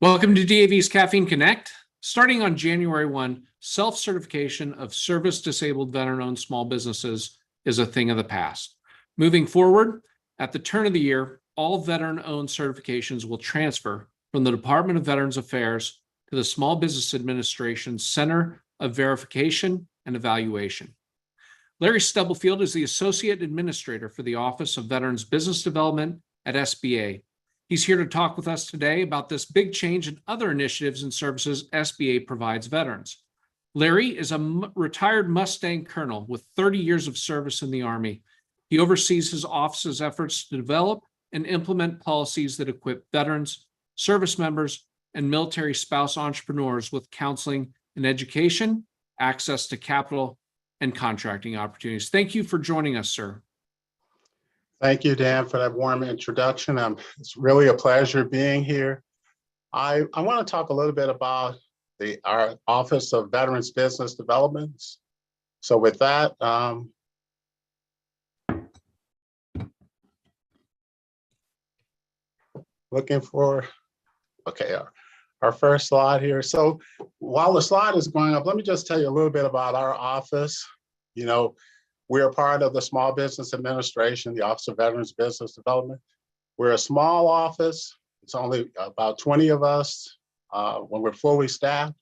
Welcome to DAV's Caffeine Connect. Starting on January 1, self-certification of service-disabled veteran-owned small businesses is a thing of the past. Moving forward, at the turn of the year, all veteran-owned certifications will transfer from the Department of Veterans Affairs to the Small Business Administration's Center of Verification and Evaluation. Larry Stubblefield is the Associate Administrator for the Office of Veterans Business Development at SBA. He's here to talk with us today about this big change and other initiatives and services SBA provides veterans. Larry is a retired Mustang colonel with 30 years of service in the Army. He oversees his office's efforts to develop and implement policies that equip veterans, service members, and military spouse entrepreneurs with counseling and education, access to capital, and contracting opportunities. Thank you for joining us, sir. Thank you, Dan, for that warm introduction. It's really a pleasure being here. I want to talk a little bit about our Office of Veterans Business Development. So with that, looking for, okay, our first slide here. So while the slide is going up, let me just tell you a little bit about our office. You know, we are part of the Small Business Administration, the Office of Veterans Business Development. We're a small office. It's only about 20 of us when we're fully staffed,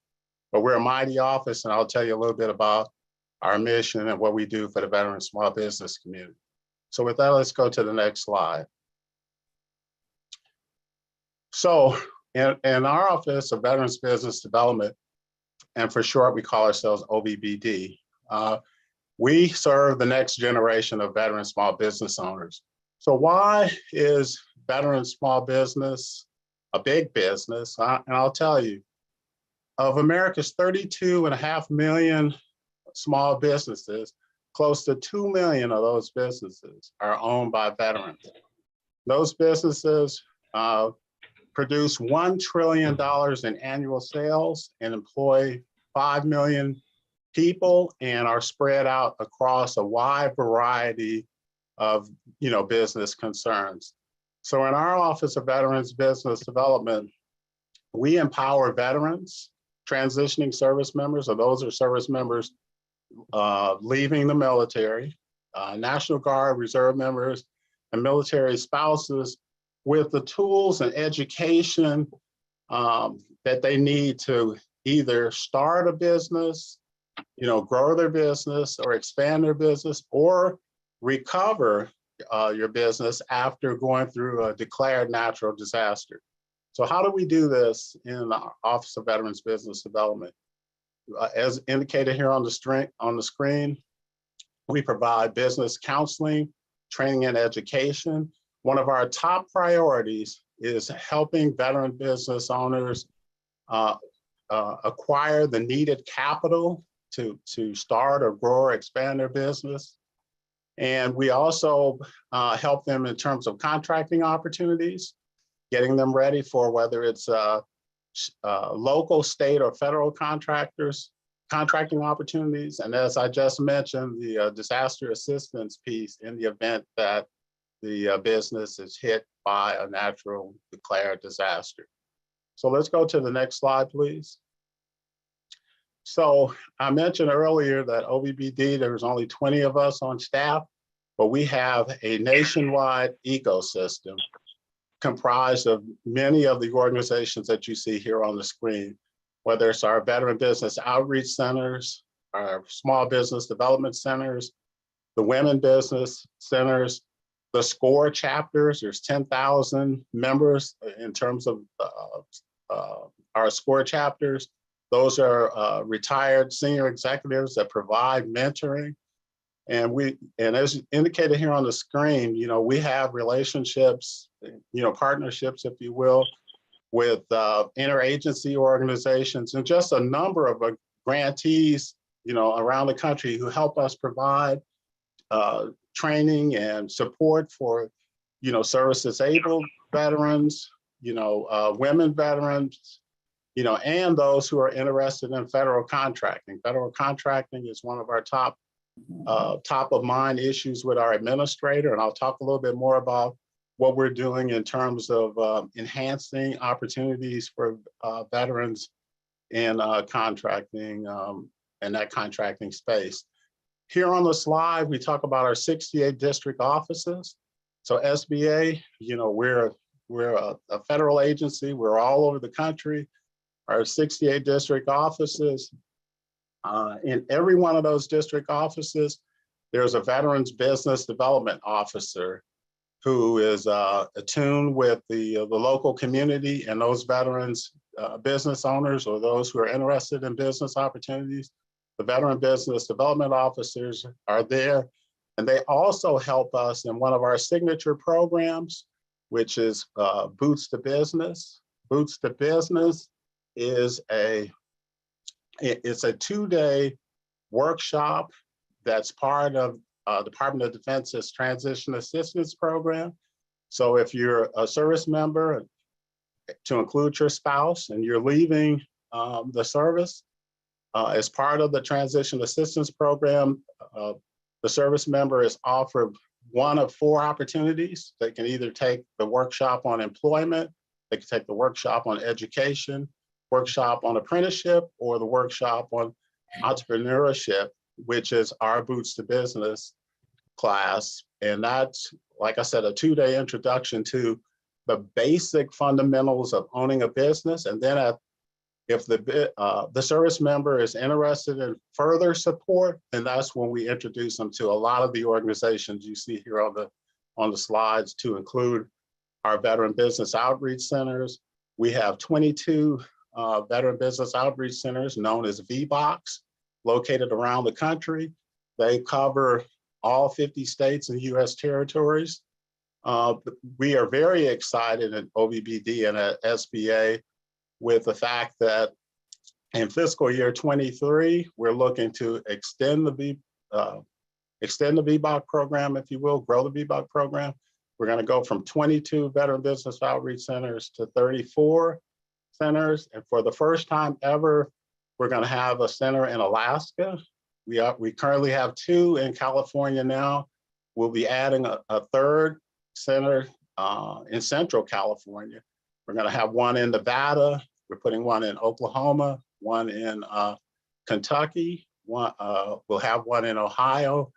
but we're a mighty office, and I'll tell you a little bit about our mission and what we do for the veteran small business community. So with that, let's go to the next slide. So in our Office of Veterans Business Development, and for short, we call ourselves OVBD, we serve the next generation of veteran small business owners. So why is veteran small business a big business? And I'll tell you, of America's 32.5 million small businesses, close to 2 million of those businesses are owned by veterans. Those businesses produce $1 trillion in annual sales and employ 5 million people and are spread out across a wide variety of business concerns. So in our Office of Veterans Business Development, we empower veterans, transitioning service members, or those are service members leaving the military, National Guard, Reserve members, and military spouses with the tools and education that they need to either start a business, grow their business or expand their business, or recover your business after going through a declared natural disaster. So how do we do this in the Office of Veterans Business Development? As indicated here on the screen, we provide business counseling, training, and education. One of our top priorities is helping veteran business owners acquire the needed capital to start or grow or expand their business. And we also help them in terms of contracting opportunities, getting them ready for whether it's local, state, or federal contracting opportunities. And as I just mentioned, the disaster assistance piece in the event that the business is hit by a natural declared disaster. So let's go to the next slide, please. So I mentioned earlier that OVBD, there's only 20 of us on staff, but we have a nationwide ecosystem comprised of many of the organizations that you see here on the screen, whether it's our veteran business outreach centers, our small business development centers, the women business centers, the SCORE chapters. There's 10,000 members in terms of our SCORE chapters. Those are retired senior executives that provide mentoring. And as indicated here on the screen, we have relationships, partnerships, if you will, with interagency organizations and just a number of grantees, around the country who help us provide training and support for, service-disabled veterans, women veterans, and those who are interested in federal contracting. Federal contracting is one of our top of mind issues with our administrator, and I'll talk a little bit more about what we're doing in terms of enhancing opportunities for veterans in contracting and that contracting space. Here on the slide, we talk about our 68 district offices. So SBA, you know, we're a federal agency. We're all over the country. Our 68 district offices. In every one of those district offices, there's a Veterans Business Development Officer who is attuned with the local community and those veterans, business owners, or those who are interested in business opportunities. The Veteran Business Development Officers are there, and they also help us in one of our signature programs, which is Boots to Business. Boots to Business is it's a 2-day workshop that's part of Department of Defense's Transition Assistance Program. So if you're a service member, to include your spouse, and you're leaving the service, as part of the Transition Assistance Program, the service member is offered one of 4 opportunities. They can either take the workshop on employment, they can take the workshop on education, workshop on apprenticeship, or the workshop on entrepreneurship, which is our Boots to Business class. And that's, like I said, a 2-day introduction to the basic fundamentals of owning a business. And then if the service member is interested in further support, then that's when we introduce them to a lot of the organizations you see here on the slides, to include our Veteran Business Outreach Centers. We have 22 Veteran Business Outreach Centers known as VBOCs, located around the country. They cover all 50 states and US territories. We are very excited at OVBD and at SBA with the fact that in fiscal year 23, we're looking to extend the VBOC program, if you will, grow the VBOC program. We're going to go from 22 Veteran Business Outreach Centers to 34 centers. And for the first time ever, we're going to have a center in Alaska. We currently have 2 in California now. We'll be adding a 3rd center in Central California. We're going to have one in Nevada. We're putting one in Oklahoma, one in Kentucky. We'll have one in Ohio.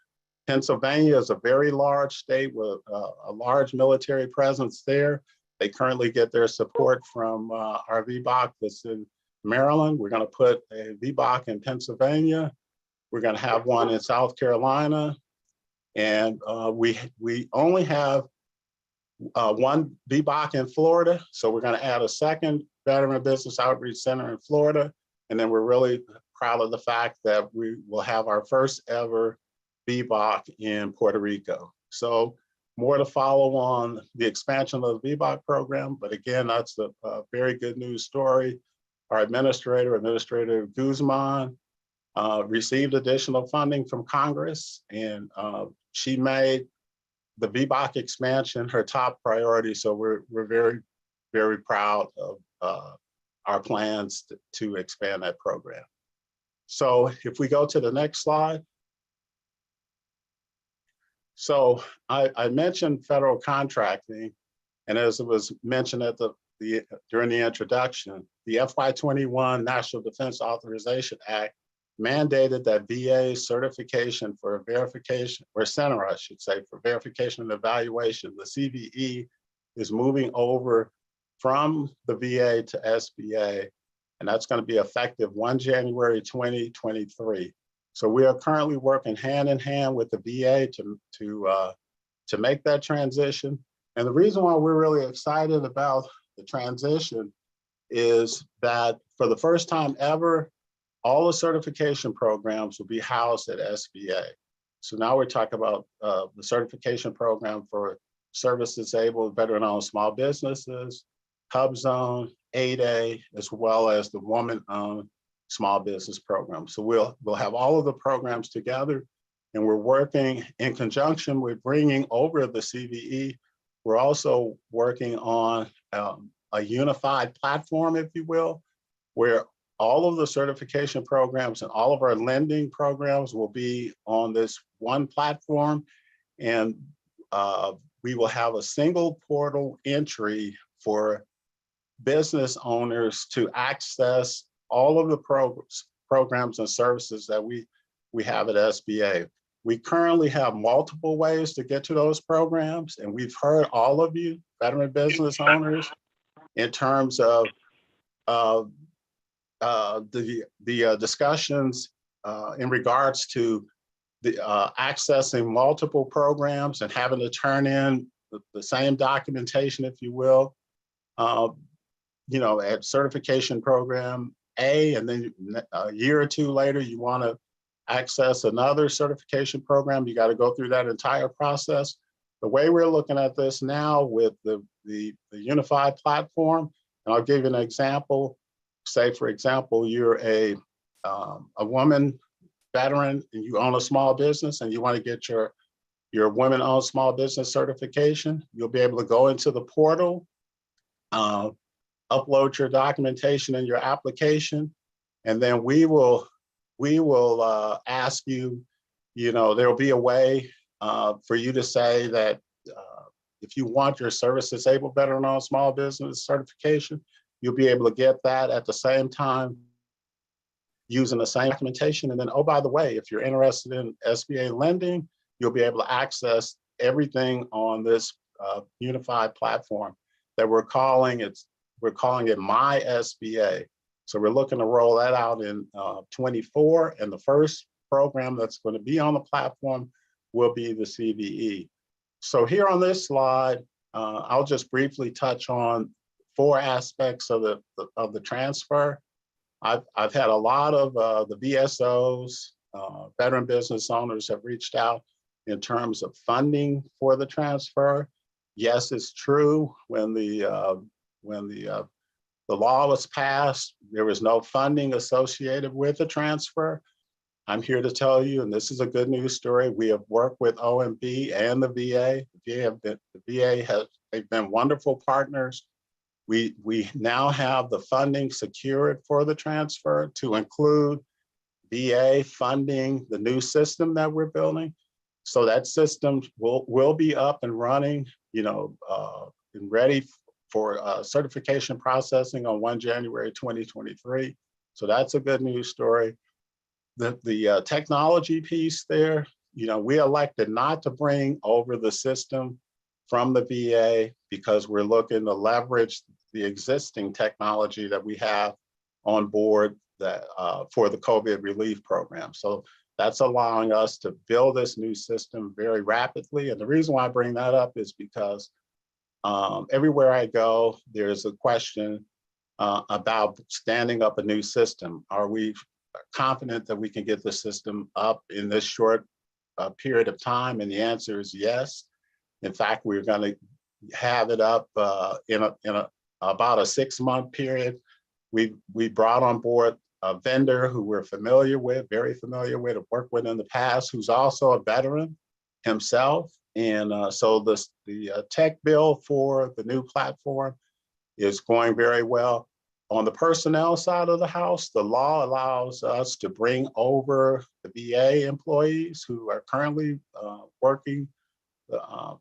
Pennsylvania is a very large state with a large military presence there. They currently get their support from our VBOC that's in Maryland. We're going to put a VBOC in Pennsylvania. We're going to have one in South Carolina. And we only have one VBOC in Florida. So we're going to add a 2nd Veteran Business Outreach Center in Florida. And then we're really proud of the fact that we will have our first ever VBOC in Puerto Rico. So more to follow on the expansion of the VBOC program. But again, that's a very good news story. Our Administrator Guzman, received additional funding from Congress, and she made the VBOC expansion her top priority. So we're very, very proud of our plans to expand that program. So if we go to the next slide. So I mentioned federal contracting, and as it was mentioned at during the introduction, the FY21 National Defense Authorization Act mandated that VA certification for verification, or center, I should say, for verification and evaluation, the CVE, is moving over from the VA to SBA, and that's going to be effective 1 January 2023. So we are currently working hand in hand with the VA to make that transition. And the reason why we're really excited about the transition is that for the first time ever, all the certification programs will be housed at SBA. So now we're talking about the certification program for service-disabled, veteran-owned small businesses, HubZone, 8A, as well as the woman-owned small business program. So we'll have all of the programs together, and we're working in conjunction with bringing over the CVE. We're also working on a unified platform, if you will, where all of the certification programs and all of our lending programs will be on this one platform. And we will have a single portal entry for business owners to access all of the programs and services that we have at SBA. We currently have multiple ways to get to those programs, and we've heard all of you, veteran business owners, in terms of the discussions in regards to the accessing multiple programs and having to turn in the same documentation, if you will, at certification program A, and then a year or two later, you want to access another certification program. You got to go through that entire process. The way we're looking at this now with the unified platform, and I'll give you an example. Say, for example, you're a woman veteran and you own a small business and you want to get your women-owned small business certification. You'll be able to go into the portal, upload your documentation and your application, and then we will ask you, there'll be a way for you to say that if you want your service disabled veteran-owned small business certification, you'll be able to get that at the same time using the same documentation. And then, oh, by the way, if you're interested in SBA lending, you'll be able to access everything on this unified platform that we're calling it My SBA. So we're looking to roll that out in 24, and the first program that's going to be on the platform will be the CVE. So here on this slide, I'll just briefly touch on 4 aspects of the transfer. I've had a lot of the VSOs, veteran business owners have reached out in terms of funding for the transfer. Yes, it's true. When the law was passed, there was no funding associated with the transfer. I'm here to tell you, and this is a good news story, we have worked with OMB and the VA. They've been wonderful partners. We now have the funding secured for the transfer to include VA funding the new system that we're building. So that system will be up and running, and ready for certification processing on 1 January 2023. So that's a good news story. The technology piece there, we elected not to bring over the system from the VA because we're looking to leverage the existing technology that we have on board that for the COVID relief program. So that's allowing us to build this new system very rapidly. And the reason why I bring that up is because everywhere I go, there's a question about standing up a new system. Are we confident that we can get the system up in this short period of time? And the answer is yes. In fact, we're going to have it up in about a 6-month period. We brought on board a vendor who we're familiar with, very familiar with, have worked with in the past, who's also a veteran himself. And so the tech build for the new platform is going very well. On the personnel side of the house, the law allows us to bring over the VA employees who are currently working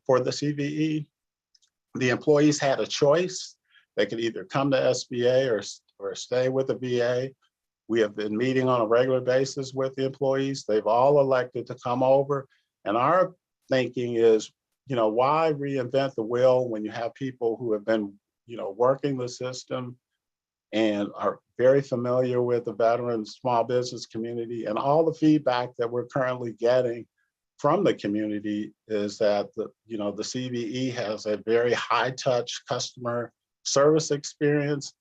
for the CVE. The employees had a choice. They could either come to SBA or stay with the VA. We have been meeting on a regular basis with the employees. They've all elected to come over. And our thinking is, why reinvent the wheel when you have people who have been, working the system and are very familiar with the veteran small business community. And all the feedback that we're currently getting from the community is that the CVE has a very high touch customer service experience,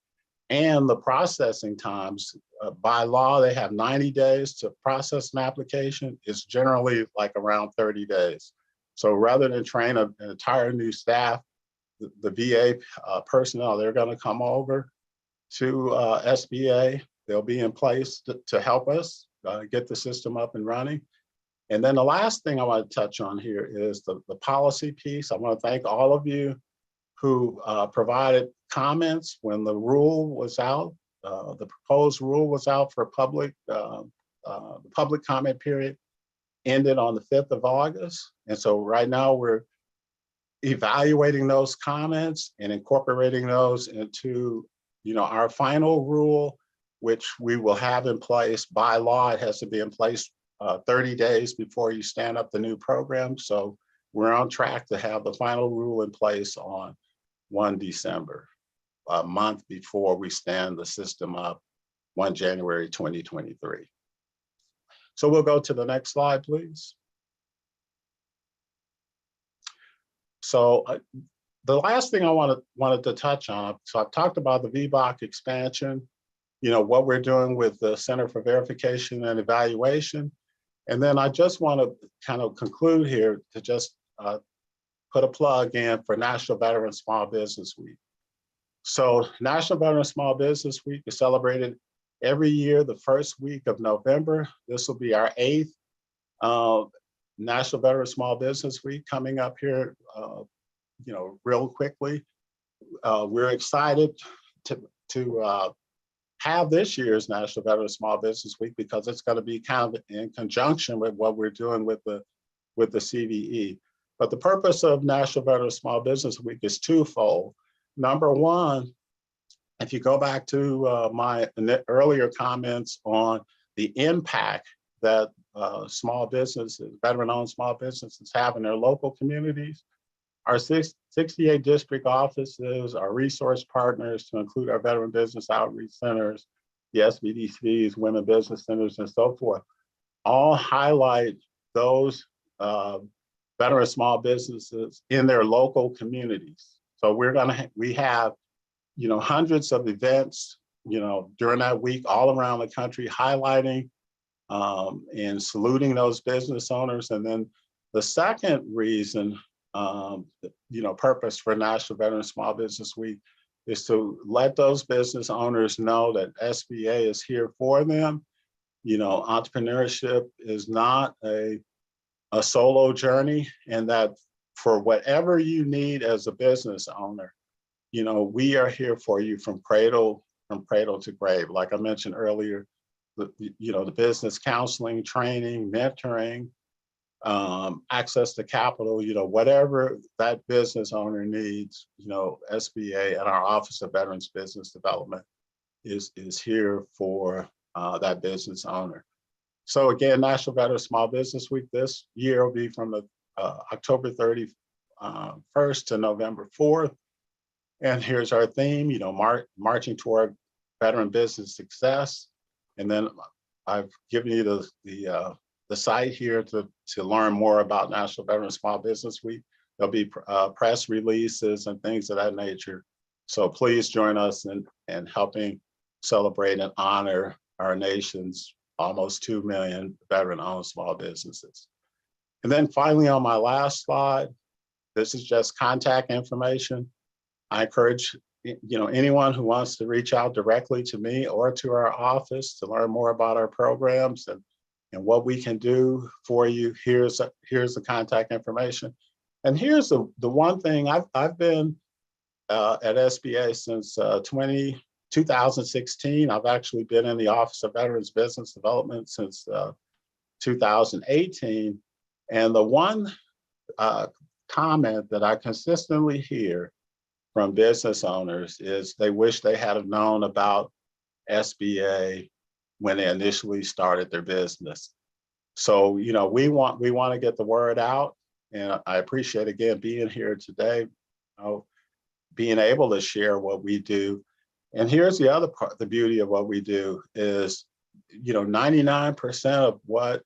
and the processing times, by law, they have 90 days to process an application. It's generally like around 30 days. So rather than train an entire new staff, the VA personnel, they're going to come over to SBA. They'll be in place to help us get the system up and running. And then the last thing I want to touch on here is the policy piece. I want to thank all of you who provided comments when the rule was out. The proposed rule was out for public. The public comment period ended on the 5th of August. And so right now we're evaluating those comments and incorporating those into, our final rule, which we will have in place by law. It has to be in place 30 days before you stand up the new program. So we're on track to have the final rule in place on 1 December, a month before we stand the system up 1 January 2023. So we'll go to the next slide, please. So the last thing I wanted to touch on, so I've talked about the VBOC expansion, what we're doing with the Center for Verification and Evaluation. And then I just want to kind of conclude here to just put a plug in for National Veteran Small Business Week. So National Veteran Small Business Week is celebrated every year, the first week of November. This will be our 8th National Veteran Small Business Week coming up here, real quickly. We're excited to have this year's National Veteran Small Business Week because it's going to be kind of in conjunction with what we're doing with the CVE. But the purpose of National Veteran Small Business Week is twofold. Number one, if you go back to my earlier comments on the impact that small businesses, veteran-owned small businesses have in their local communities, our 68 district offices, our resource partners, to include our veteran business outreach centers, the SBDCs, women business centers, and so forth, all highlight those veteran small businesses in their local communities. So we have, hundreds of events, during that week all around the country, highlighting and saluting those business owners. And then the second reason, purpose for National Veteran Small Business Week is to let those business owners know that SBA is here for them. Entrepreneurship is not a solo journey, and that for whatever you need as a business owner, we are here for you from cradle to grave. Like I mentioned earlier, the business counseling, training, mentoring, access to capital, whatever that business owner needs, SBA and our Office of Veterans Business Development is here for that business owner. So again, National Veteran Small Business Week this year will be from the October 31st to November 4th. And here's our theme, marching toward veteran business success. And then I've given you the site here to learn more about National Veteran Small Business Week. There'll be press releases and things of that nature. So please join us in helping celebrate and honor our nation's almost 2 million veteran-owned small businesses. And then finally, on my last slide, this is just contact information. I encourage anyone who wants to reach out directly to me or to our office to learn more about our programs and what we can do for you. Here's the contact information. And here's the one thing, I've been at SBA since 2016. I've actually been in the Office of Veterans Business Development since 2018. And the one comment that I consistently hear from business owners is they wish they had known about SBA when they initially started their business. So, we want to get the word out, and I appreciate again being here today, being able to share what we do. And here's the other part, the beauty of what we do is, 99% of what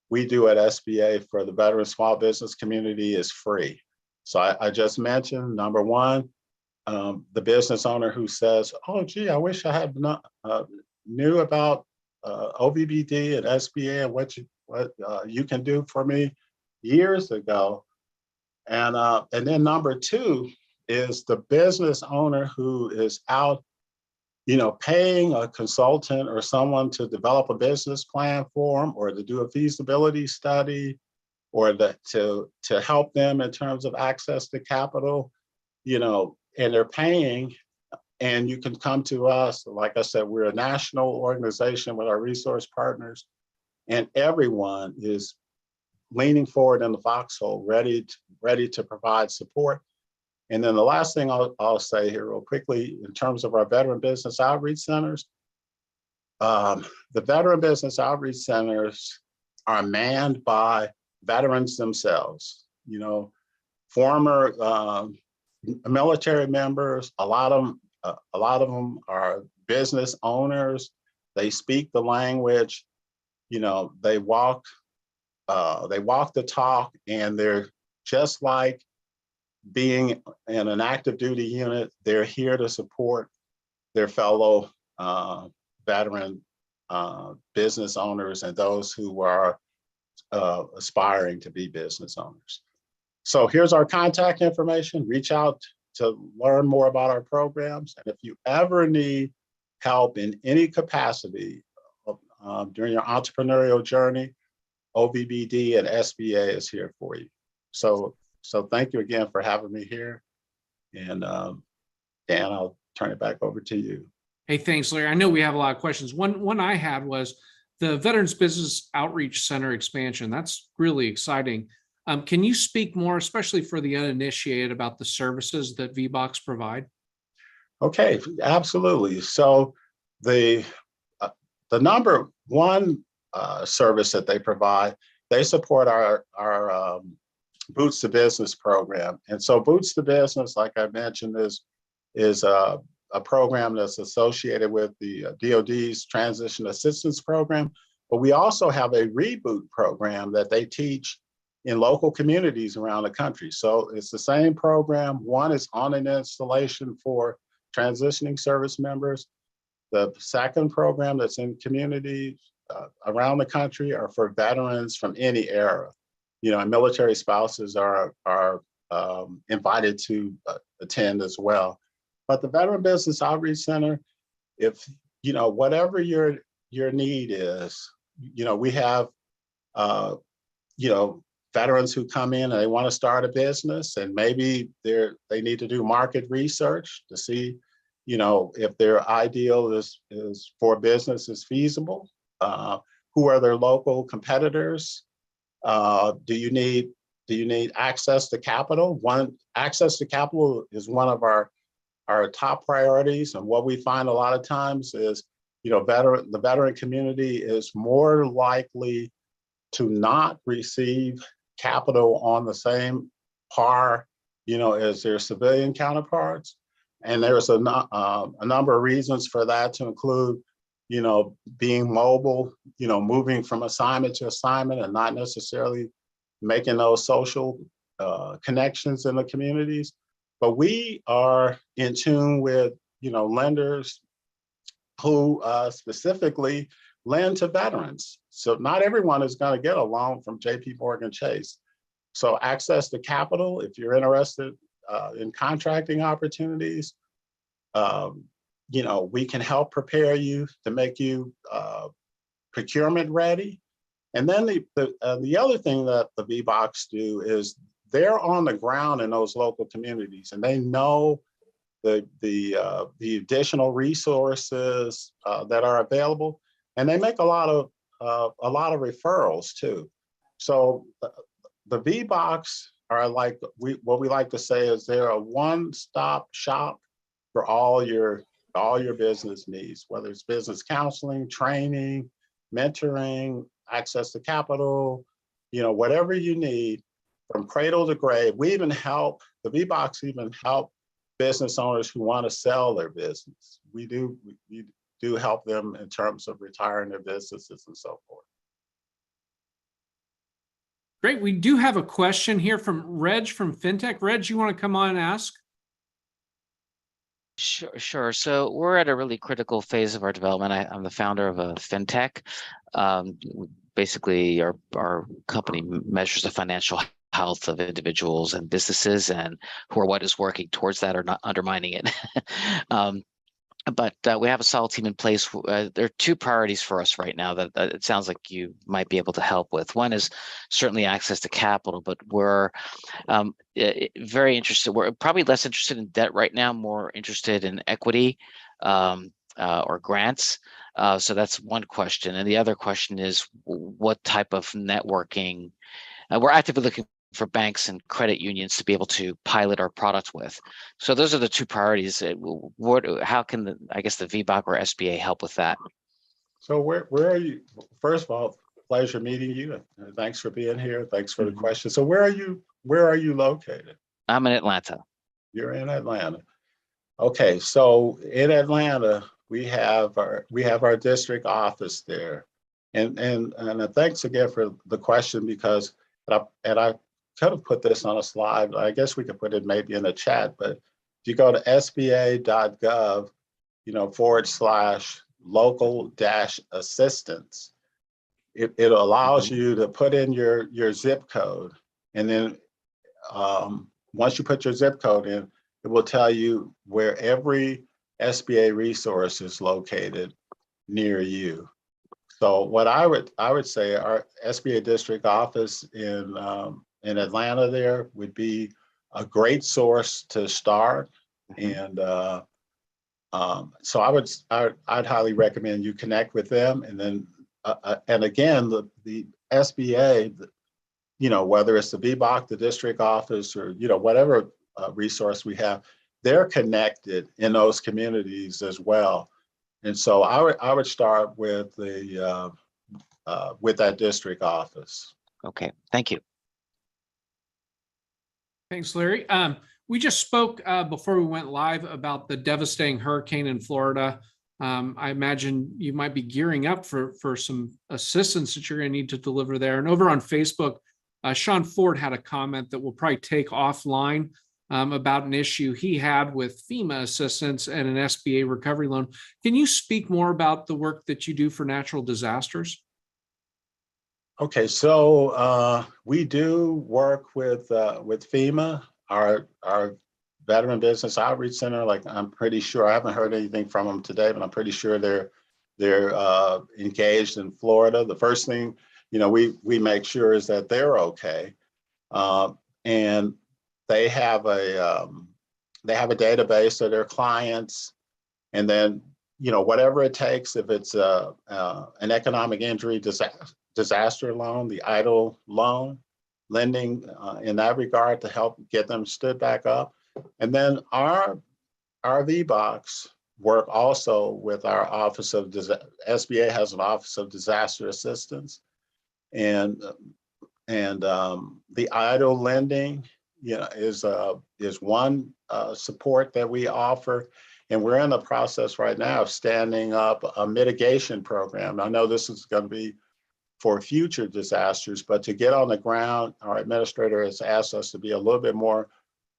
we do at SBA for the veteran small business community is free. So I just mentioned, number one, the business owner who says, oh, gee, I wish I had knew about OVBD and SBA and what you can do for me years ago. And then number two is the business owner who is out, paying a consultant or someone to develop a business plan for them or to do a feasibility study or to help them in terms of access to capital, and they're paying, and you can come to us. Like I said, we're a national organization with our resource partners, and everyone is leaning forward in the foxhole, ready to provide support. And then the last thing I'll say here real quickly, in terms of our veteran business outreach centers, the veteran business outreach centers are manned by veterans themselves, you know, former military members. A lot of them are business owners. They speak the language, you know, they walk the talk, and they're just like being in an active duty unit. They're here to support their fellow veteran business owners and those who are aspiring to be business owners. So here's our contact information. Reach out to learn more about our programs. And if you ever need help in any capacity during your entrepreneurial journey, OVBD and SBA is here for you. So thank you again for having me here. And Dan, I'll turn it back over to you. Hey, thanks, Larry. I know we have a lot of questions. One I had was the Veterans Business Outreach Center expansion. That's really exciting. Can you speak more, especially for the uninitiated, about the services that VBOCs provide? Okay, absolutely. So the number one service that they provide, they support our Boots to Business program. And so Boots to Business, like I mentioned, is a program that's associated with the DoD's Transition Assistance Program. But we also have a reboot program that they teach in local communities around the country. So it's the same program. One is on an installation for transitioning service members. The second program that's in communities around the country are for veterans from any era. You know, and military spouses are invited to attend as well. But the Veteran Business Outreach Center, if, you know, whatever your need is, you know, we have, you know, veterans who come in and they want to start a business, and maybe they need to do market research to see, you know, if their ideal is for business is feasible. Who are their local competitors? Do you need access to capital? Access to capital is one of our top priorities. And what we find a lot of times is, you know, the veteran community is more likely to not receive capital on the same par, you know, as their civilian counterparts. And there's a number of reasons for that, to include, you know, being mobile, you know, moving from assignment to assignment and not necessarily making those social connections in the communities. But we are in tune with, you know, lenders who specifically lend to veterans. So not everyone is going to get a loan from JP Morgan Chase. So access to capital, if you're interested in contracting opportunities, you know, we can help prepare you to make you procurement ready. And then the other thing that the VBOCs do is they're on the ground in those local communities, and they know the additional resources that are available, and they make a lot of referrals too. So the VBOCs are like, what we like to say is they're a one-stop shop for all your business needs, whether it's business counseling, training, mentoring, access to capital, you know, whatever you need, from cradle to grave. The VBOCs even help business owners who want to sell their business. We do help them in terms of retiring their businesses and so forth. Great. We do have a question here from Reg from FinTech. Reg, you want to come on and ask? Sure. So we're at a really critical phase of our development. I'm the founder of a FinTech. Basically, our company measures the financial health of individuals and businesses, and what is working towards that or not undermining it. But we have a solid team in place. There are two priorities for us right now that it sounds like you might be able to help with. One is certainly access to capital, but we're very interested. We're probably less interested in debt right now, more interested in equity or grants. So that's one question. And the other question is, what type of networking we're actively looking for banks and credit unions to be able to pilot our product with. So those are the two priorities. How can I guess the VBOC or SBA help with that? So where are you? First of all, pleasure meeting you. Thanks for being here. Thanks for the question. So where are you located? I'm in Atlanta. You're in Atlanta. Okay, so in Atlanta, we have our district office there. And thanks again for the question, because I could have put this on a slide. I guess we could put it maybe in the chat, but if you go to sba.gov, /local-assistance, it allows you to put in your zip code. And then once you put your zip code in, it will tell you where every SBA resource is located near you. So what I would say, our SBA district office in Atlanta there would be a great source to start. And so I'd highly recommend you connect with them. And then and again, the SBA, whether it's the VBOC, the district office, or whatever resource we have, they're connected in those communities as well. And so I would start with that district office. Okay, thank you. Thanks, Larry. We just spoke before we went live about the devastating hurricane in Florida. I imagine you might be gearing up for some assistance that you're going to need to deliver there. And over on Facebook, Sean Ford had a comment that we'll probably take offline about an issue he had with FEMA assistance and an SBA recovery loan. Can you speak more about the work that you do for natural disasters? Okay, so we do work with FEMA, our Veteran Business Outreach Center. Like, I'm pretty sure, I haven't heard anything from them today, but I'm pretty sure they're engaged in Florida. The first thing we make sure is that they're okay, and they have a database of their clients, and then whatever it takes, if it's an economic injury disaster loan, the EIDL loan, lending in that regard to help get them stood back up. And then our VBOCs work also with our Office of SBA has an Office of Disaster Assistance, and the EIDL lending is one support that we offer. And we're in the process right now of standing up a mitigation program. I know this is going to be for future disasters, but to get on the ground, our administrator has asked us to be a little bit more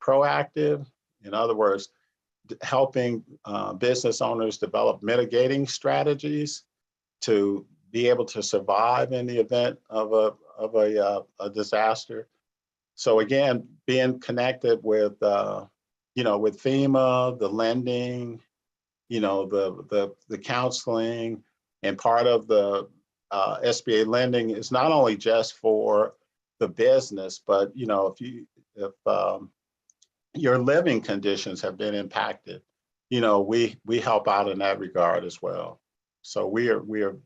proactive. In other words, helping business owners develop mitigating strategies to be able to survive in the event of a disaster. So again, being connected with with FEMA, the lending, the counseling, and part of the SBA lending is not only just for the business, but if your living conditions have been impacted, we help out in that regard as well. So we are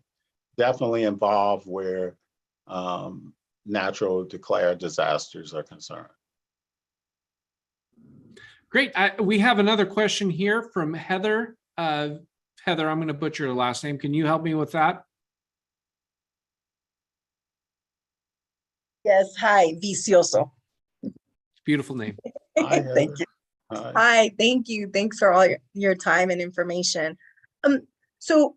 definitely involved where natural declared disasters are concerned. Great. We have another question here from Heather. Heather, I'm going to butcher the last name. Can you help me with that? Yes. Hi, Vicioso. Beautiful name. Hi, Thank you. Hi, thank you. Thanks for all your time and information. So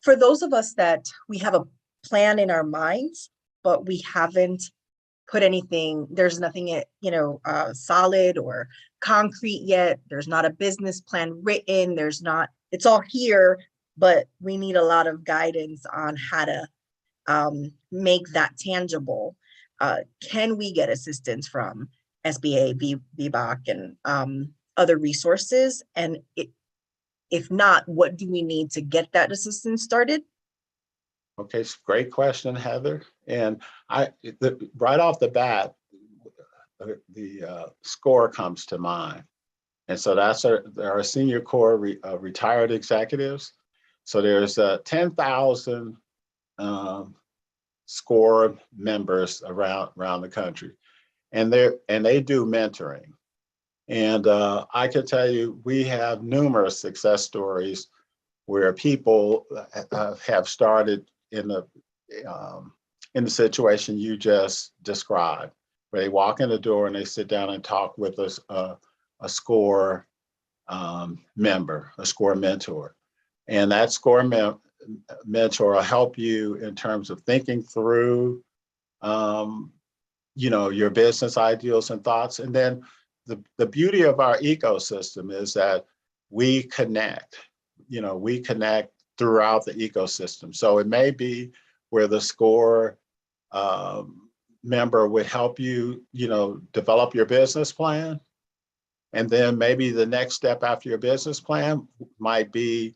for those of us that we have a plan in our minds, but we haven't put anything, there's nothing, solid or concrete yet. There's not a business plan written. There's not, it's all here, but we need a lot of guidance on how to make that tangible. Can we get assistance from SBA, VBOC, and other resources? And if not, what do we need to get that assistance started? Okay, great question, Heather. And right off the bat, the SCORE comes to mind. And so that's our senior core retired executives. So there's 10,000 SCORE members around the country, and they do mentoring. And I can tell you, we have numerous success stories where people have started in the situation you just described, where they walk in the door and they sit down and talk with a SCORE member, a SCORE mentor. And that SCORE mentor will help you in terms of thinking through, your business ideals and thoughts. And then the beauty of our ecosystem is that we connect throughout the ecosystem. So it may be where the SCORE member would help you, develop your business plan. And then maybe the next step after your business plan might be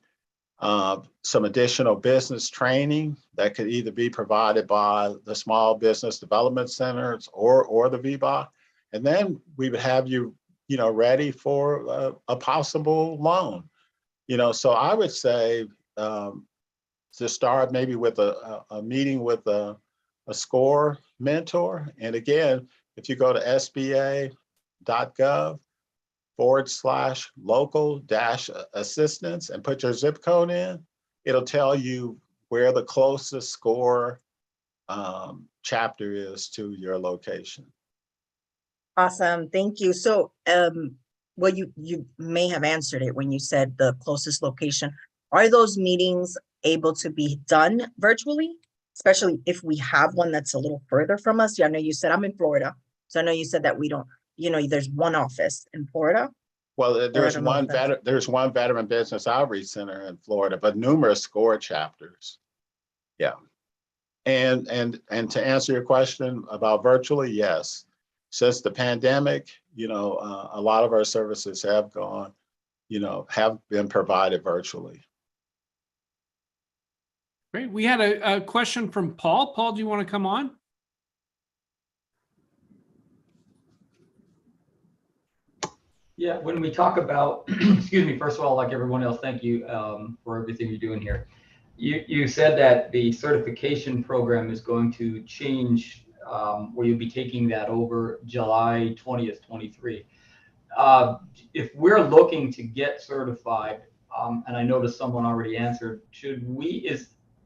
some additional business training that could either be provided by the Small Business Development Centers or the VBOC. And then we would have you, ready for a possible loan. So I would say to start maybe with a meeting with a SCORE mentor. And again, if you go to SBA.gov/local-assistance and put your zip code in, it'll tell you where the closest SCORE chapter is to your location. Awesome, thank you. So, well, you may have answered it when you said the closest location. Are those meetings able to be done virtually, especially if we have one that's a little further from us? Yeah, I know you said I'm in Florida, so I know you said that we don't, there's one office in Florida. Well, there's one veteran business outreach center in Florida, but numerous SCORE chapters. Yeah, and to answer your question about virtually, yes. Since the pandemic, a lot of our services have been provided virtually. Great. We had a question from Paul. Paul, do you want to come on? Yeah, when we talk about, excuse me, first of all, like everyone else, thank you for everything you're doing here. You said that the certification program is going to change, where you'll be taking that over July 20th, 23. If we're looking to get certified, and I noticed someone already answered,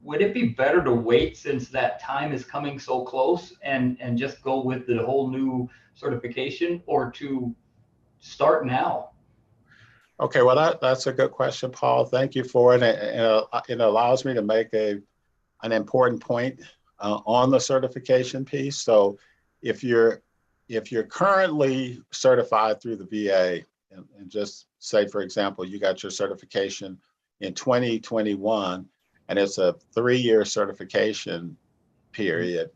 would it be better to wait since that time is coming so close and just go with the whole new certification, or to start now? Okay, well, that's a good question, Paul. Thank you for it. It allows me to make an important point on the certification piece. So if you're currently certified through the VA, and just say, for example, you got your certification in 2021, and it's a 3-year certification period,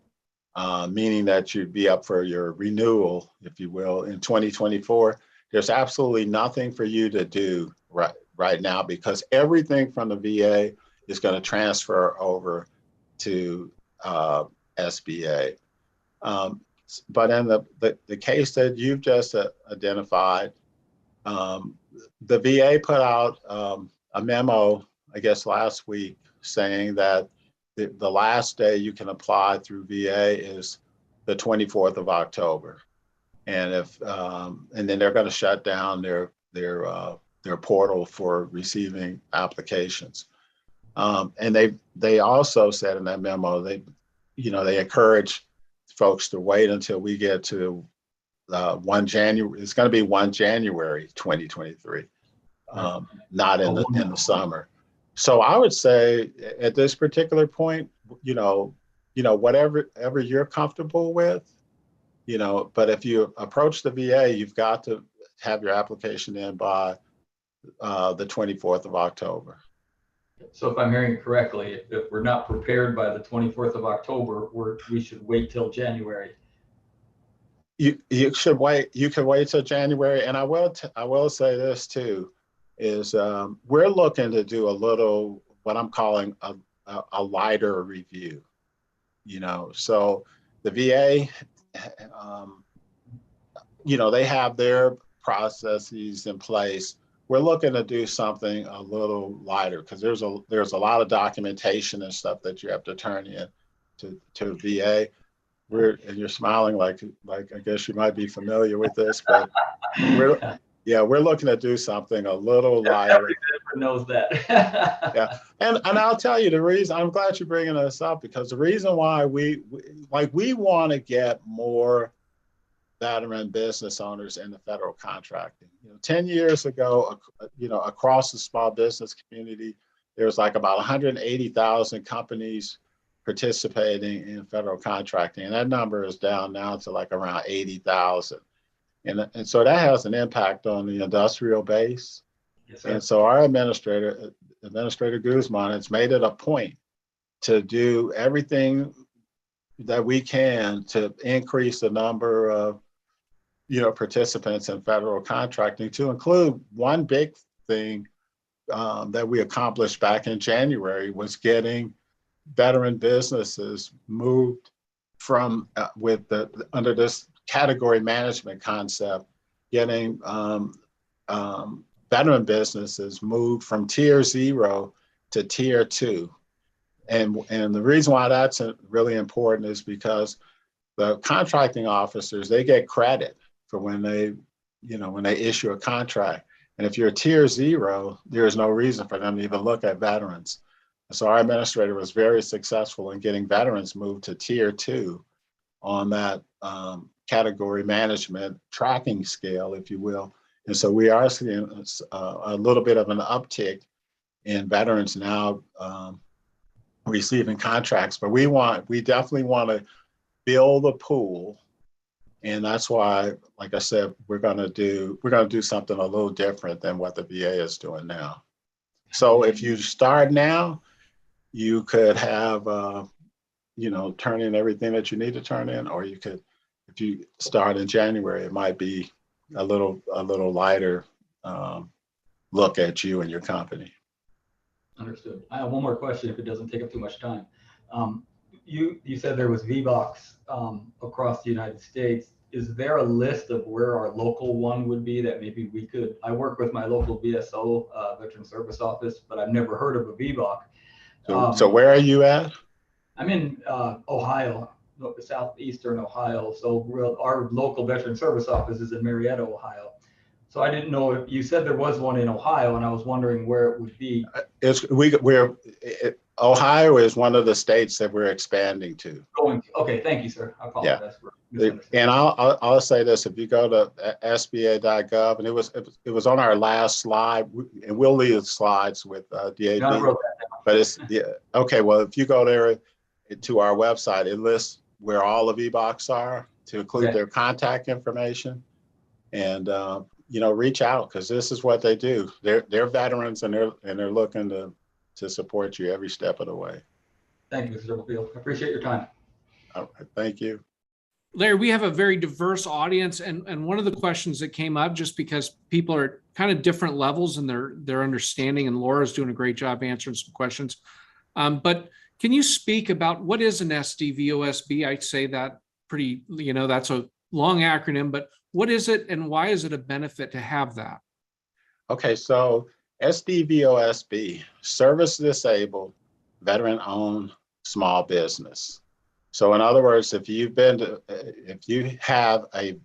meaning that you'd be up for your renewal, if you will, in 2024. There's absolutely nothing for you to do right now, because everything from the VA is going to transfer over to SBA. But in the case that you've just identified, the VA put out a memo, I guess last week, saying that the last day you can apply through VA is the 24th of October. And and then they're going to shut down their portal for receiving applications. And they also said in that memo, they encourage folks to wait until we get to 1 January. It's going to be 1 January 2023, not in the summer. So I would say at this particular point, whatever you're comfortable with, but if you approach the VA, you've got to have your application in by the 24th of October. So if I'm hearing it correctly, if we're not prepared by the 24th of October, we should wait till January. You should wait. You can wait till January. And I will say this too, is we're looking to do a little, what I'm calling a lighter review, so the VA, they have their processes in place. We're looking to do something a little lighter, because there's a lot of documentation and stuff that you have to turn in. to VA. And you're smiling like I guess you might be familiar with this, but we're looking to do something a little lighter. Everyone knows that. Yeah, and I'll tell you the reason. I'm glad you're bringing this up, because the reason why we want to get more veteran business owners in the federal contracting. 10 years ago, across the small business community, there was like about 180,000 companies participating in federal contracting, and that number is down now to like around 80,000. And so that has an impact on the industrial base. Yes, sir. And so our Administrator Guzman, has made it a point to do everything that we can to increase the number of participants in federal contracting, to include one big thing that we accomplished back in January was getting veteran businesses moved from under this category management concept, getting veteran businesses moved from tier 0 to tier 2. And the reason why that's really important is because the contracting officers, they get credit for when they issue a contract. And if you're tier 0, there is no reason for them to even look at veterans. So our administrator was very successful in getting veterans moved to tier 2 on that category management tracking scale, if you will. And so we are seeing a little bit of an uptick in veterans now receiving contracts, but we definitely want to build a pool. And that's why, like I said, we're going to do something a little different than what the VA is doing now. So if you start now, you could have, turn in everything that you need to turn in, or you could, if you start in January, it might be a little lighter look at you and your company. Understood. I have one more question, if it doesn't take up too much time. You said there was VBOCs across the United States. Is there a list of where our local one would be that maybe we could? I work with my local VSO, Veteran Service Office, but I've never heard of a VBOC. So where are you at? I'm in Ohio, southeastern Ohio. So our local Veteran Service Office is in Marietta, Ohio. So I didn't know if you said there was one in Ohio, and I was wondering where it would be. Ohio is one of the states that we're expanding to. Okay, thank you, sir. I apologize for misunderstanding. And I'll say this: if you go to SBA.gov, and it was on our last slide, and we'll leave the slides with DAB. No, but it's okay. Well, if you go there to our website, it lists where all the VBOCs are, to include their contact information, and reach out, because this is what they do. They're veterans, and they're looking to support you every step of the way. Thank you, Mr. Stubblefield. I appreciate your time. All right, thank you. Larry, we have a very diverse audience, and one of the questions that came up, just because people are kind of different levels in their understanding, and Laura's doing a great job answering some questions. But can you speak about what is an SDVOSB? I'd say that pretty, that's a long acronym, but what is it, and why is it a benefit to have that? Okay, so SDVOSB, Service Disabled Veteran Owned Small Business. So in other words, if you have a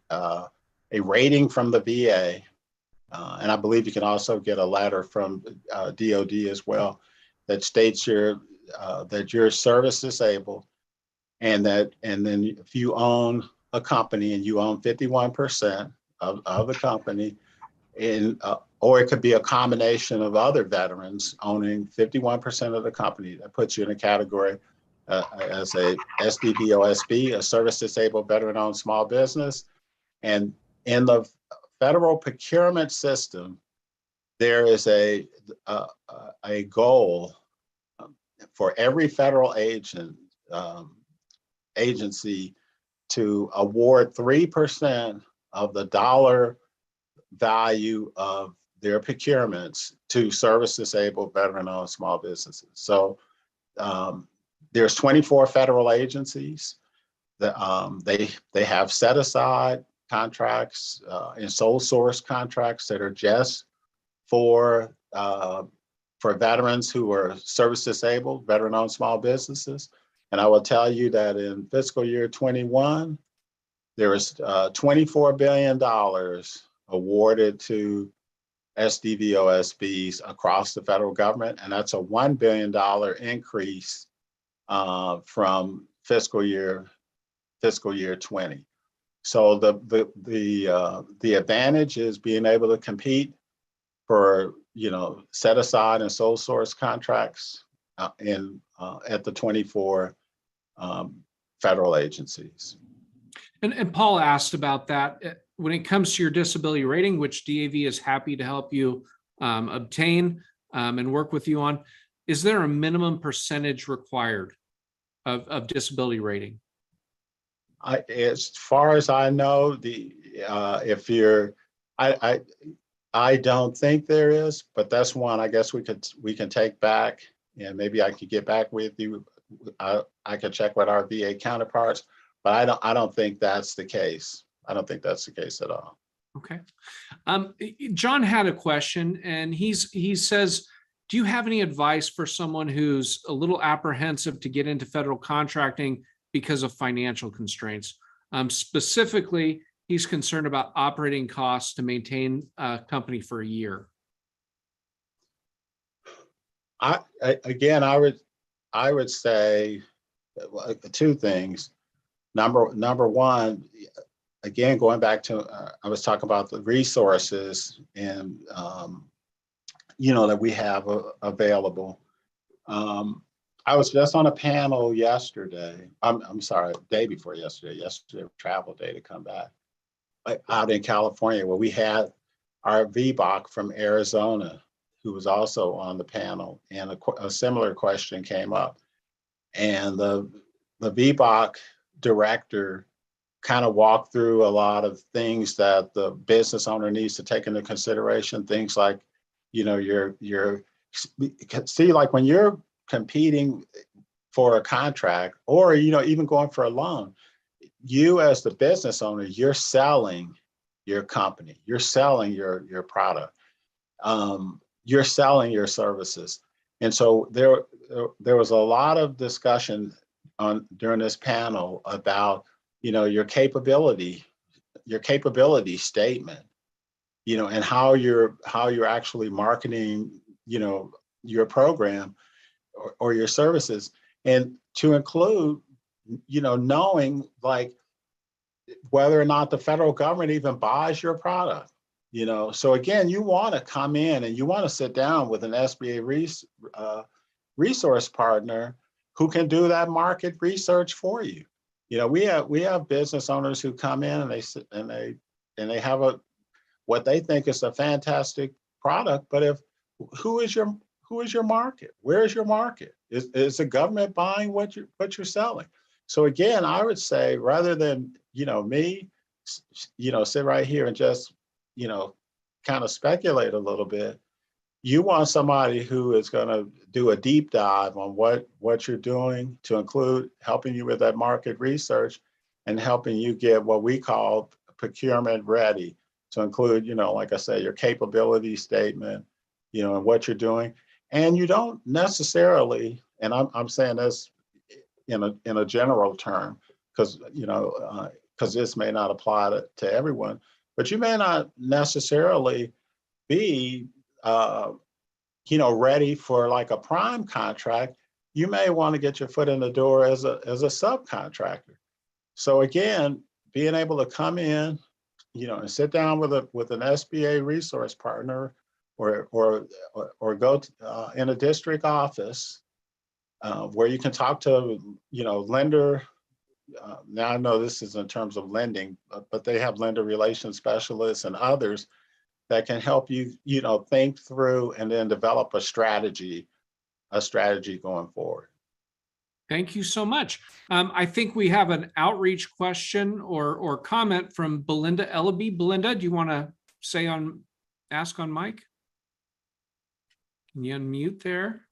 rating from the VA, and I believe you can also get a letter from DOD as well, that states that you're service disabled, and then if you own a company and you own 51% of the company, or it could be a combination of other veterans owning 51% of the company, that puts you in a category as a SDVOSB, a service disabled veteran owned small business. And in the federal procurement system, there is a goal for every federal agency to award 3% of the dollar value of their procurements to service disabled veteran owned small businesses. So there's 24 federal agencies that they have set aside contracts and sole source contracts that are just for veterans who are service disabled, veteran owned small businesses. And I will tell you that in fiscal year 21, there was $24 billion awarded to SDVOSBs across the federal government, and that's a $1 billion increase from fiscal year 20. So the advantage is being able to compete for set aside and sole source contracts at the 24 federal agencies. And Paul asked about that. When it comes to your disability rating, which DAV is happy to help you obtain and work with you on, is there a minimum percentage required of disability rating? As far as I know, I don't think there is, but that's one I guess we can take back, and maybe I could get back with you. I could check with our VA counterparts, but I don't think that's the case. I don't think that's the case at all. Okay. John had a question, and he says, do you have any advice for someone who's a little apprehensive to get into federal contracting because of financial constraints? Specifically, he's concerned about operating costs to maintain a company for a year. I would say two things. Number one, again, going back to I was talking about the resources and that we have available. I was just on a panel yesterday. I'm sorry, day before yesterday. Yesterday, travel day to come back out in California, where we had our VBOC from Arizona, who was also on the panel, and a similar question came up, and the VBOC director kind of walked through a lot of things that the business owner needs to take into consideration. Things like, see, like when you're competing for a contract, or even going for a loan, you as the business owner, you're selling your company, you're selling your product, you're selling your services. And so there was a lot of discussion during this panel about your capability statement, and how you're actually marketing your program or your services, and to include knowing like whether or not the federal government even buys your product. So again, you want to come in and you want to sit down with an SBA resource partner who can do that market research for you. We have business owners who come in and they have what they think is a fantastic product, but who is your market? Where is your market? Is the government buying what you're selling? So again, I would say, rather than me sit right here and just kind of speculate a little bit, you want somebody who is going to do a deep dive on what you're doing, to include helping you with that market research and helping you get what we call procurement ready, to include, like I said, your capability statement, and what you're doing. And you don't necessarily, and I'm saying this in a general term, because this may not apply to everyone, but you may not necessarily be ready for like a prime contract. You may want to get your foot in the door as a subcontractor. So again, being able to come in, and sit down with an SBA resource partner, or go in a district office where you can talk to lender. Now I know this is in terms of lending, but they have lender relations specialists and others that can help you, think through and then develop a strategy going forward. Thank you so much. I think we have an outreach question or comment from Belinda Ellaby. Belinda, do you want to ask on mic? Can you unmute there?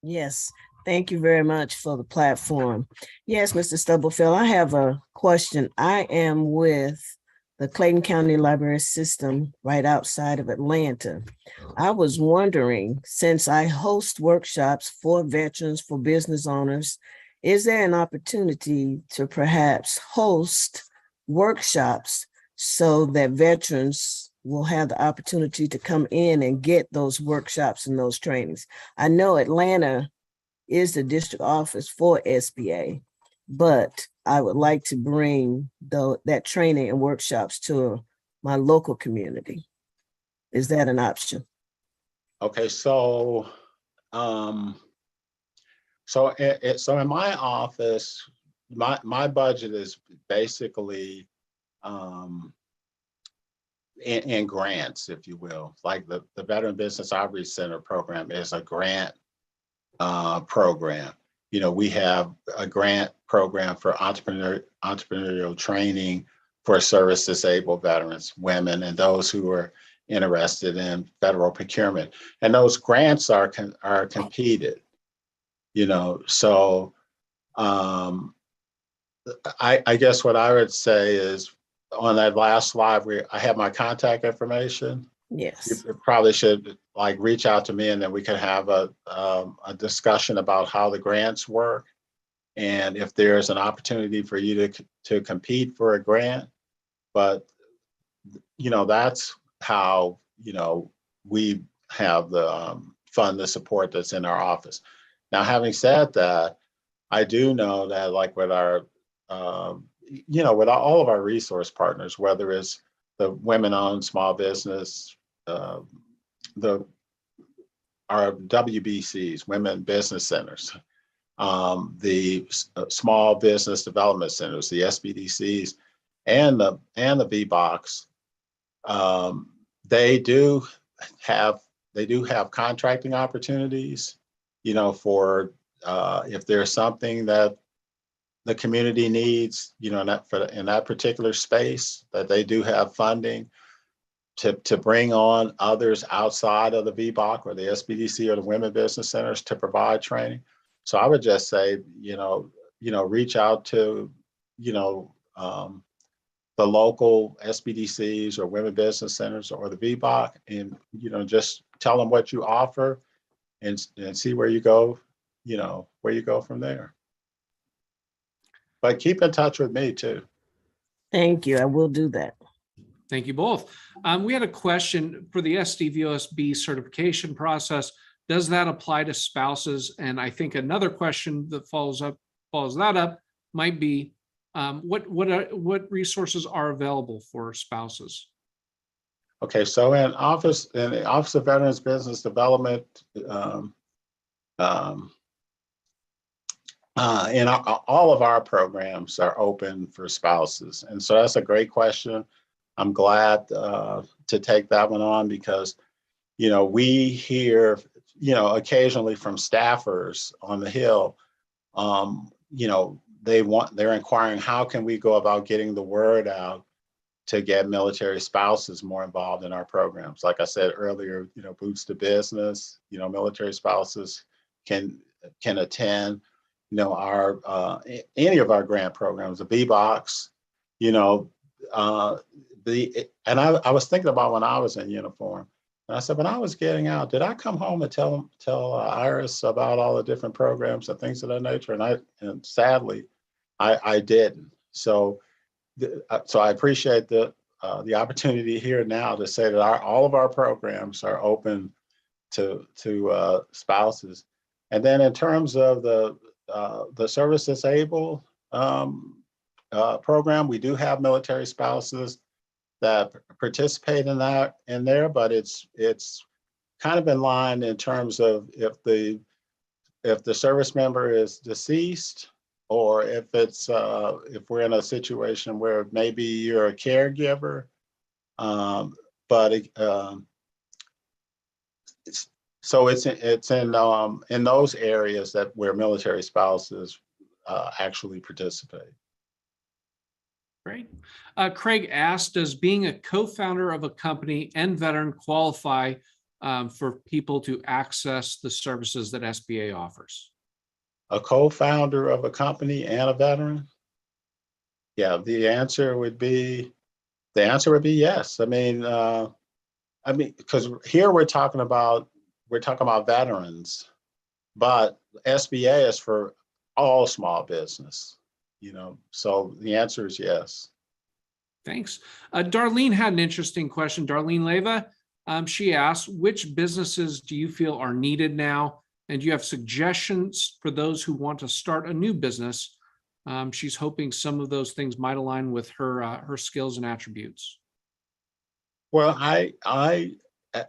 Yes, thank you very much for the platform. Yes, Mr. Stubblefield, I have a question. I am with the Clayton County Library System right outside of Atlanta. I was wondering, since I host workshops for veterans, for business owners, is there an opportunity to perhaps host workshops so that veterans will have the opportunity to come in and get those workshops and those trainings? I know Atlanta is the district office for SBA, but I would like to bring that training and workshops to my local community. Is that an option? Okay, so so in my office, my budget is basically in grants, if you will. Like the Veteran Business Outreach Center program is a grant program. You know, we have a grant program for entrepreneurial training for service disabled veterans, women, and those who are interested in federal procurement. And those grants are competed, you know. So I guess what I would say is on that last slide where I have my contact information. Yes. You probably should like reach out to me, and then we can have a discussion about how the grants work, and if there's an opportunity for you to compete for a grant. But you know, that's how, you know, we have the fund the support that's in our office. Now, having said that, I do know that like with our you know, with all of our resource partners, whether it's the women-owned small business, our WBCs, Women Business Centers, the Small Business Development Centers, the SBDCs, and the VBOCs, they do have contracting opportunities, you know, for if there's something that the community needs, you know, in that particular space, that they do have funding to bring on others outside of the VBOC or the SBDC or the Women Business Centers to provide training. So I would just say, you know, reach out to, you know, the local SBDCs or Women Business Centers or the VBOC, and, you know, just tell them what you offer and see where you go, you know, where you go from there. But keep in touch with me too. Thank you. I will do that. Thank you both. We had a question for the SDVOSB certification process. Does that apply to spouses? And I think another question that follows that up might be, what resources are available for spouses? Okay, so in the Office of Veterans Business Development, and all of our programs are open for spouses. And so that's a great question. I'm glad to take that one on because, you know, we hear, you know, occasionally from staffers on the Hill, you know, they're inquiring, how can we go about getting the word out to get military spouses more involved in our programs? Like I said earlier, you know, Boots to Business, you know, military spouses can attend, you know, our any of our grant programs, the VBOCs, you know, and I was thinking about when I was in uniform, and I said, when I was getting out, did I come home and tell Iris about all the different programs and things of that nature? And sadly, I didn't. So I appreciate the opportunity here now to say that all of our programs are open to spouses. And then in terms of the service disabled program, we do have military spouses that participate in there, but it's kind of in line in terms of if the service member is deceased, or if we're in a situation where maybe you're a caregiver, so it's in those areas that where military spouses actually participate. Great. Craig asked, does being a co-founder of a company and veteran qualify for people to access the services that SBA offers? A co-founder of a company and a veteran? Yeah, the answer would be The answer would be yes. Because here we're talking about veterans, but SBA is for all small business, so the answer is yes. Thanks. Darlene had an interesting question. Darlene Leva, she asked, which businesses do you feel are needed now? And do you have suggestions for those who want to start a new business? She's hoping some of those things might align with her skills and attributes. Well, I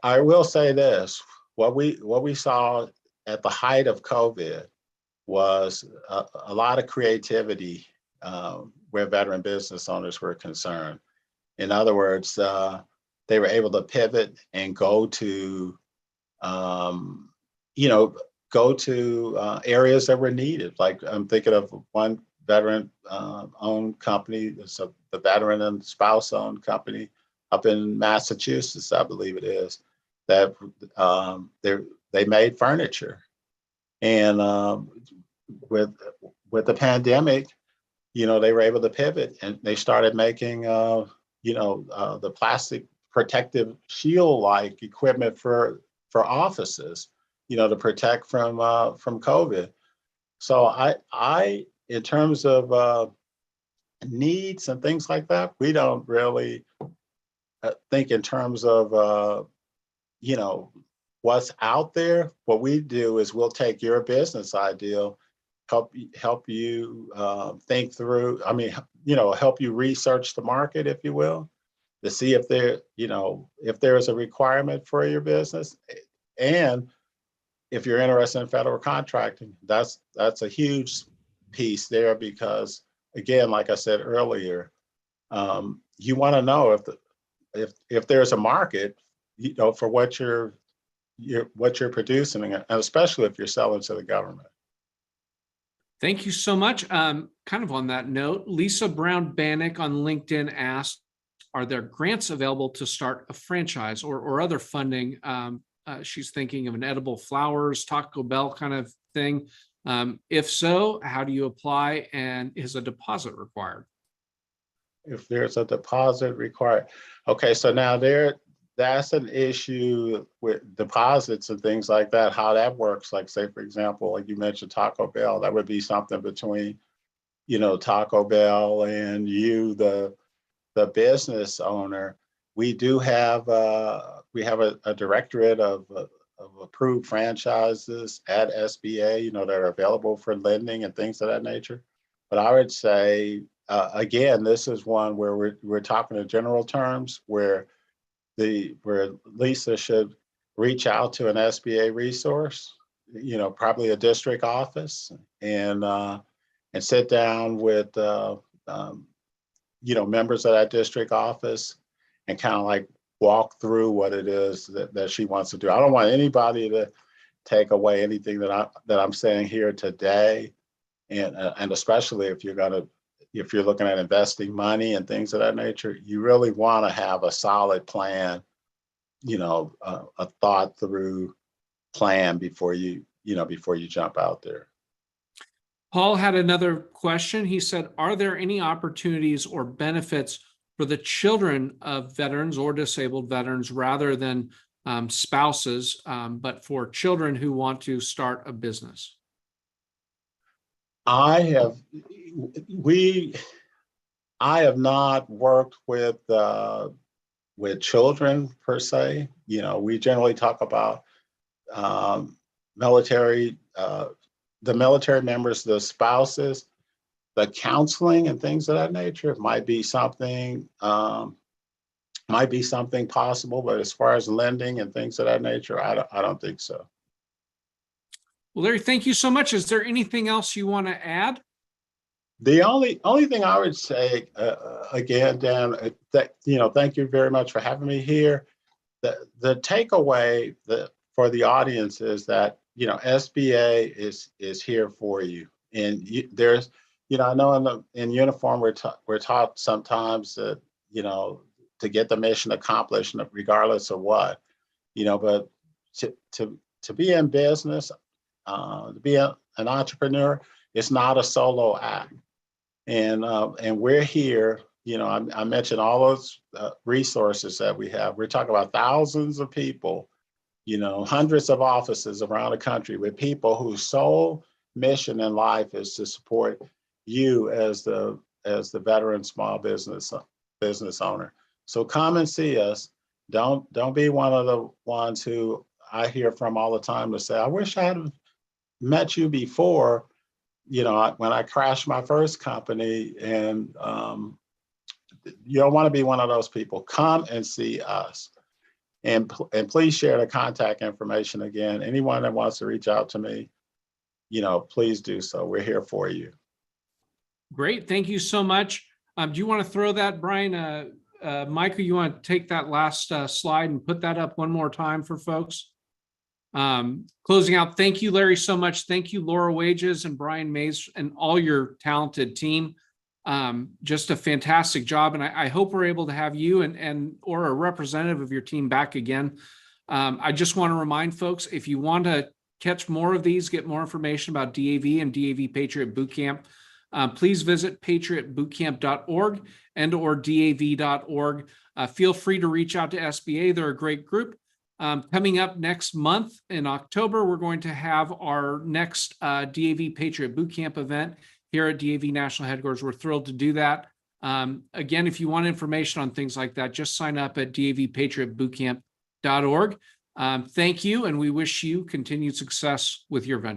will say this: what we saw at the height of COVID was a lot of creativity where veteran business owners were concerned. In other words, they were able to pivot and go to areas that were needed. Like I'm thinking of one veteran owned company, the Veteran and Spouse owned company up in Massachusetts, I believe it is, that they made furniture. And with the pandemic, they were able to pivot and they started making, the plastic protective shield-like equipment for offices, to protect from COVID. So I in terms of needs and things like that, we don't really think in terms of, what's out there. What we do is we'll take your business idea, help you think through, help you research the market, if you will, to see if there's a requirement for your business. And if you're interested in federal contracting, that's a huge piece there, because again, like I said earlier, you want to know if there's a market, for what you're producing, and especially if you're selling to the government. Thank you so much. Kind of on that note, Lisa Brown Bannock on LinkedIn asked, are there grants available to start a franchise or other funding? She's thinking of an edible flowers, Taco Bell kind of thing. If so, how do you apply, and is a deposit required? If there's a deposit required. Okay, so now that's an issue with deposits and things like that, how that works. Like, say, for example, like you mentioned Taco Bell, that would be something between, Taco Bell and you, the business owner. We do have a directorate of approved franchises at SBA, that are available for lending and things of that nature. But I would say, again, this is one where we're talking in general terms, where Lisa should reach out to an SBA resource, probably a district office, and sit down with members of that district office and kind of like walk through what it is that she wants to do. I don't want anybody to take away anything that I'm saying here today, and especially if you're looking at investing money and things of that nature, you really want to have a solid plan, a thought through plan before you jump out there. Paul had another question. He said, are there any opportunities or benefits for the children of veterans or disabled veterans rather than spouses, but for children who want to start a business? I have not worked with children per se. We generally talk about military, the military members, the spouses, the counseling and things of that nature might be something possible. But as far as lending and things of that nature, I don't think so. Well, Larry, thank you so much. Is there anything else you want to add? The only thing I would say, again, Dan, thank you very much for having me here. The takeaway for the audience is that, SBA is here for you. And there's, I know in uniform, we're taught sometimes that, to get the mission accomplished regardless of what, but to be in business, to be an entrepreneur, it's not a solo act. And we're here You know, I mentioned all those resources that we have. We're talking about thousands of people, you know, hundreds of offices around the country with people whose sole mission in life is to support you as the veteran small business owner. So come and see us. Don't be one of the ones who I hear from all the time to say, I wish I had met you before, you know, when I crashed my first company. And you don't want to be one of those people. Come and see us. And please share the contact information again. Anyone that wants to reach out to me, you know, please do so. We're here for you. Great. Thank you so much. Do you want to throw that, Brian? Michael, you want to take that last slide and put that up one more time for folks? Closing out, thank you, Larry, so much. Thank you, Laura Wages and Brian Mays and all your talented team. Just a fantastic job. And I hope we're able to have you or a representative of your team back again. I just want to remind folks, if you want to catch more of these, get more information about DAV and DAV Patriot Boot Camp, please visit patriotbootcamp.org and/or DAV.org. Feel free to reach out to SBA. They're a great group. Coming up next month in October, we're going to have our next DAV Patriot Boot Camp event here at DAV National Headquarters. We're thrilled to do that. Again, if you want information on things like that, just sign up at davpatriotbootcamp.org. Thank you, and we wish you continued success with your venture.